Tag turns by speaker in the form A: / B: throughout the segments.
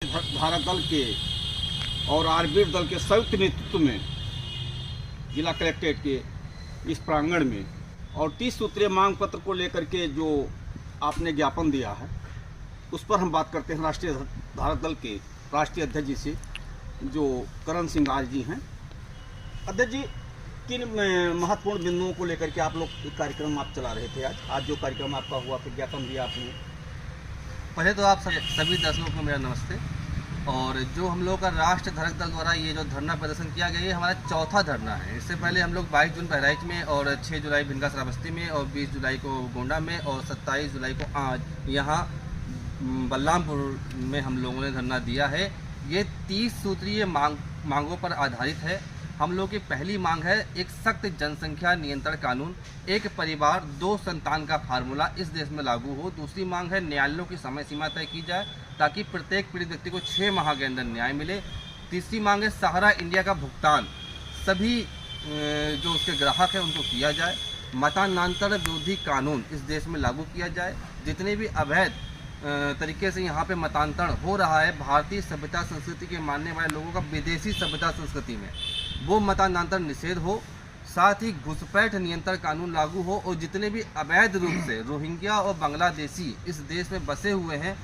A: धारा दल के और आरबीआई दल के संयुक्त नेतृत्व में जिला कलेक्ट्रेट के इस प्रांगण में और 30 सूत्रीय मांग पत्र को लेकर के जो आपने ज्ञापन दिया है उस पर हम बात करते हैं राष्ट्रीय धारा दल के राष्ट्रीय अध्यक्ष जी से, जो करण सिंह आज जी हैं। अध्यक्ष जी, किन महत्वपूर्ण बिंदुओं को लेकर के आप लोग कार्यक्रम आप चला रहे थे? आज जो कार्यक्रम आपका हुआ, फिर ज्ञापन दिया आपने।
B: पहले तो आप सभी दर्शकों को मेरा नमस्ते। और जो हम लोग का राष्ट्र धारक दल द्वारा ये जो धरना प्रदर्शन किया गया, ये हमारा चौथा धरना है। इससे पहले हम लोग 22 जून बहराइच में और 6 जुलाई भिनगा श्रावस्ती में और 20 जुलाई को गोंडा में और 27 जुलाई को आज यहाँ बलरामपुर में हम लोगों ने धरना दिया है। ये 30 सूत्रीय मांगों पर आधारित है। हम लोग की पहली मांग है एक सख्त जनसंख्या नियंत्रण कानून, एक परिवार 2 संतान का फार्मूला इस देश में लागू हो। दूसरी मांग है न्यायालयों की समय सीमा तय की जाए ताकि प्रत्येक पीड़ित व्यक्ति को 6 माह के अंदर न्याय मिले। तीसरी मांग है सहारा इंडिया का भुगतान सभी जो उसके ग्राहक हैं उनको किया जाए। मतांतर विरोधी कानून इस देश में लागू किया जाए। जितने भी अवैध तरीके से यहाँ पे मतांतर हो रहा है भारतीय सभ्यता संस्कृति के मानने वाले लोगों का विदेशी सभ्यता संस्कृति में, वो मतांतर निषेध हो। साथ ही घुसपैठ नियंत्रण कानून लागू हो और जितने भी अवैध रूप से रोहिंग्या और बांग्लादेशी इस देश में बसे हुए हैं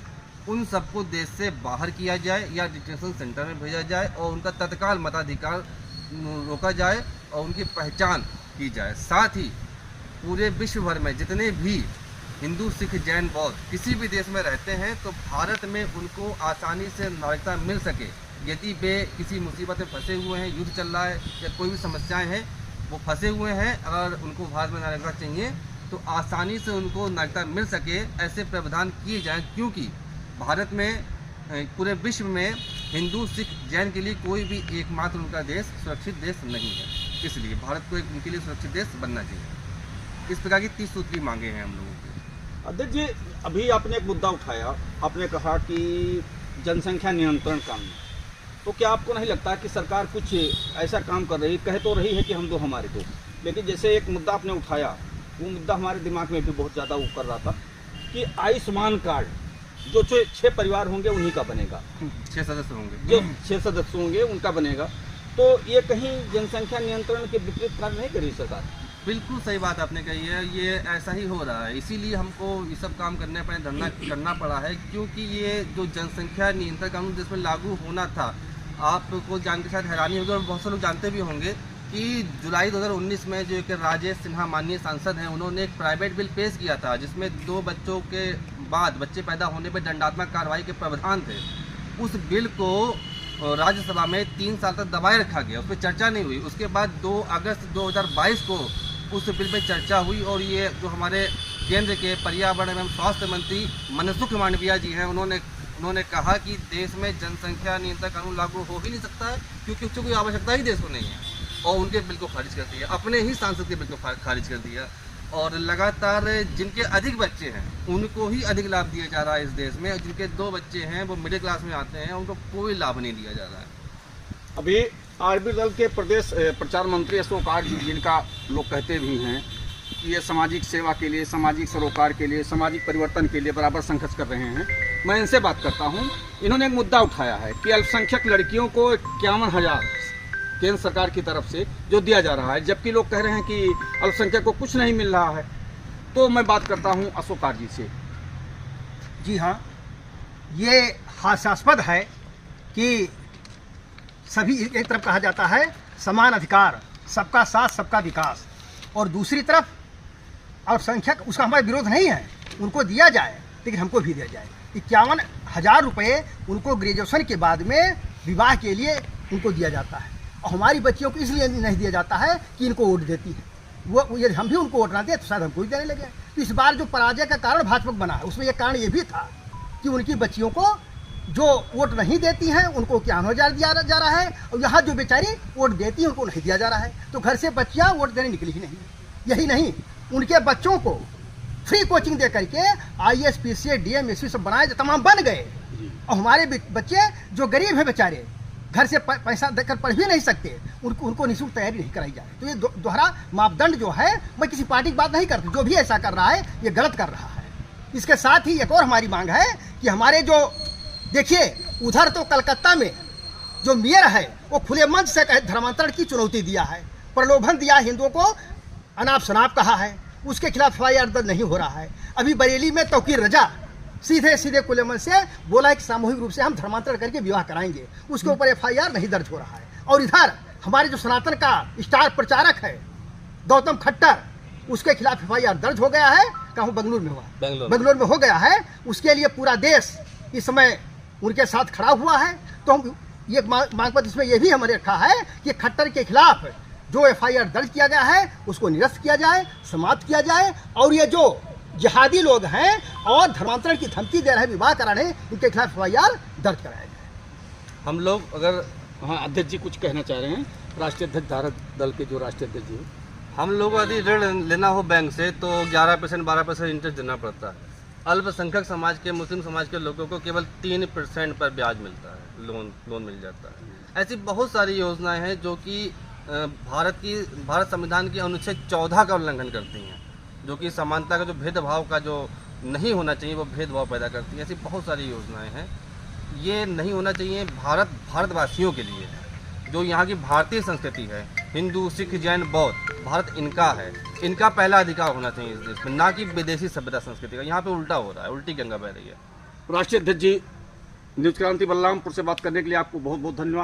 B: उन सबको देश से बाहर किया जाए या डिटेंशन सेंटर में भेजा जाए और उनका तत्काल मताधिकार रोका जाए और उनकी पहचान की जाए। साथ ही पूरे विश्व भर में जितने भी हिंदू, सिख, जैन, बौद्ध किसी भी देश में रहते हैं तो भारत में उनको आसानी से नागरिकता मिल सके। यदि वे किसी मुसीबत में फंसे हुए हैं, युद्ध चल रहा है या कोई भी समस्याएं हैं, वो फंसे हुए हैं, अगर उनको भारत में नागरिकता चाहिए तो आसानी से उनको नागरिकता मिल सके, ऐसे प्रावधान किए जाएं। क्योंकि भारत में पूरे विश्व में हिंदू, सिख, जैन के लिए कोई भी एकमात्र उनका देश सुरक्षित देश नहीं है, इसलिए भारत को एक उनके लिए सुरक्षित देश बनना चाहिए। इस प्रकार की 30 सूत्री मांगे हैं हम लोगों की।
A: अध्यक्ष जी, अभी आपने एक मुद्दा उठाया, आपने कहा कि जनसंख्या नियंत्रण कानून, तो क्या आपको नहीं लगता कि सरकार कुछ ऐसा काम कर रही, कह तो रही है कि हम दो हमारे दो, लेकिन जैसे एक मुद्दा आपने उठाया वो मुद्दा हमारे दिमाग में भी बहुत ज़्यादा वो कर रहा था कि आयुष्मान कार्ड जो 6 परिवार होंगे उन्हीं का बनेगा,
B: 6 सदस्य होंगे,
A: जो 6 सदस्य होंगे उनका बनेगा। तो ये कहीं जनसंख्या नियंत्रण के विपरीत कार्य नहीं करी सरकार?
B: बिल्कुल सही बात आपने कही है, ये ऐसा ही हो रहा है। इसीलिए हमको ये सब काम करने पर धरना करना पड़ा है, क्योंकि ये जो जनसंख्या नियंत्रण कानून जिसमें लागू होना था, आपको जानकर शायद हैरानी होगी और बहुत से लोग जानते भी होंगे कि जुलाई 2019 में जो एक राजेश सिन्हा माननीय सांसद हैं, उन्होंने एक प्राइवेट बिल पेश किया था जिसमें 2 बच्चों के बाद बच्चे पैदा होने पर दंडात्मक कार्रवाई के प्रावधान थे। उस बिल को राज्यसभा में 3 साल तक दबाए रखा गया, उस पर चर्चा नहीं हुई। उसके बाद 2 अगस्त 2022 को उस बिल पर चर्चा हुई और ये जो हमारे केंद्र के पर्यावरण एवं स्वास्थ्य मंत्री मनसुख मांडविया जी हैं, उन्होंने कहा कि देश में जनसंख्या नियंत्रण कानून लागू हो ही नहीं सकता है क्योंकि उसकी कोई आवश्यकता ही देश को नहीं है, और उनके बिल को खारिज कर दिया, अपने ही सांसद के बिल को खारिज कर दिया। और लगातार जिनके अधिक बच्चे हैं उनको ही अधिक लाभ दिया जा रहा है इस देश में, और जिनके 2 बच्चे हैं वो मिडिल क्लास में आते हैं उनको कोई लाभ नहीं दिया जा रहा है।
A: अभी आरबीआई दल के प्रदेश प्रचार मंत्री अशोक आर्य जी, जिनका लोग कहते भी हैं कि ये सामाजिक सेवा के लिए, सामाजिक सरोकार के लिए, सामाजिक परिवर्तन के लिए बराबर संघर्ष कर रहे हैं, मैं इनसे बात करता हूं। इन्होंने एक मुद्दा उठाया है कि अल्पसंख्यक लड़कियों को 51,000 केंद्र सरकार की तरफ से जो दिया जा रहा है, जबकि लोग कह रहे हैं कि अल्पसंख्यक को कुछ नहीं मिल रहा है। तो मैं बात करता हूं अशोक आर्य जी से।
C: जी हाँ, ये हास्यास्पद है कि सभी एक तरफ कहा जाता है समान अधिकार, सबका साथ सबका विकास, और दूसरी तरफ अल्पसंख्यक, उसका हमारा विरोध नहीं है, उनको दिया जाए लेकिन हमको भी दिया जाए। 51,000 रुपये उनको ग्रेजुएशन के बाद में विवाह के लिए उनको दिया जाता है, और हमारी बच्चियों को इसलिए नहीं दिया जाता है कि इनको वोट देती है। वो यदि हम भी उनको वोट ना दें तो शायद हमको ही देने लगे। तो इस बार जो पराजय का कारण भाजपा बना है, उसमें एक कारण ये भी था कि उनकी बच्चियों को जो वोट नहीं देती हैं उनको 51,000 दिया जा रहा है, और यहाँ जो बेचारी वोट देती हैं उनको नहीं दिया जा रहा है। तो घर से बच्चियाँ वोट देने निकली ही नहीं। यही नहीं, उनके बच्चों को फ्री कोचिंग दे करके IAS, PCS, DM, SC सब बनाए, तमाम बन गए, और हमारे बच्चे जो गरीब हैं बेचारे, घर से पैसा देकर पढ़ भी नहीं सकते, उनको निःशुल्क तैयारी नहीं कराई जाए। तो ये दोहरा मापदंड जो है, मैं किसी पार्टी की बात नहीं करती, जो भी ऐसा कर रहा है ये गलत कर रहा है। इसके साथ ही एक और हमारी मांग है कि हमारे जो देखिए उधर तो कलकत्ता में जो मेयर है वो खुले मंच से कहे धर्मांतरण की चुनौती दिया है, प्रलोभन दिया, हिंदुओं को अनाप शनाप कहा है, उसके खिलाफ FIR दर्ज नहीं हो रहा है। अभी बरेली में तौकीर रजा सीधे सीधे खुले मंच से बोला है कि सामूहिक रूप से हम धर्मांतरण करके विवाह कराएंगे, उसके ऊपर FIR नहीं दर्ज हो रहा है। और इधर हमारे जो सनातन का स्टार प्रचारक है गौतम खट्टर, उसके खिलाफ FIR दर्ज हो गया है। कहूँ बेंगलुरु में हुआ, बेंगलुरु में हो गया है। उसके लिए पूरा देश इस समय उनके साथ खड़ा हुआ है। तो हम ये मांग पत्र इसमें यह भी हमारे रखा है कि खट्टर के खिलाफ जो FIR दर्ज किया गया है उसको निरस्त किया जाए, समाप्त किया जाए। और ये जो जिहादी लोग हैं और धर्मांतरण की धमकी दे रहे हैं, विवाह करा रहे हैं, इनके खिलाफ FIR दर्ज कराया जाए।
B: हम लोग अगर
A: हाँ अध्यक्ष जी कुछ कहना चाह रहे हैं, राष्ट्रीय अध्यक्ष धारक दल के जो राष्ट्रीय अध्यक्ष जी हैं।
B: हम लोग को यदि ऋण लेना हो बैंक से तो 11% 12% इंटरेस्ट देना पड़ता है। अल्पसंख्यक समाज के, मुस्लिम समाज के लोगों को केवल 3% पर ब्याज मिलता है, लोन मिल जाता है। ऐसी बहुत सारी योजनाएं हैं जो कि भारत संविधान की अनुच्छेद 14 का उल्लंघन करती हैं, जो कि समानता का जो भेदभाव का जो नहीं होना चाहिए वो भेदभाव पैदा करती है। ऐसी बहुत सारी योजनाएं हैं। ये नहीं होना चाहिए। भारतवासियों के लिए है, जो यहाँ की भारतीय संस्कृति है, हिंदू, सिख, जैन, बौद्ध, भारत इनका है, इनका पहला अधिकार होना चाहिए इस देश में, ना कि विदेशी सभ्यता संस्कृति का। यहाँ पे उल्टा हो रहा है, उल्टी गंगा बह रही है।
A: राष्ट्रीय अध्यक्ष जी, न्यूज क्रांति बलरामपुर से बात करने के लिए आपको बहुत बहुत धन्यवाद।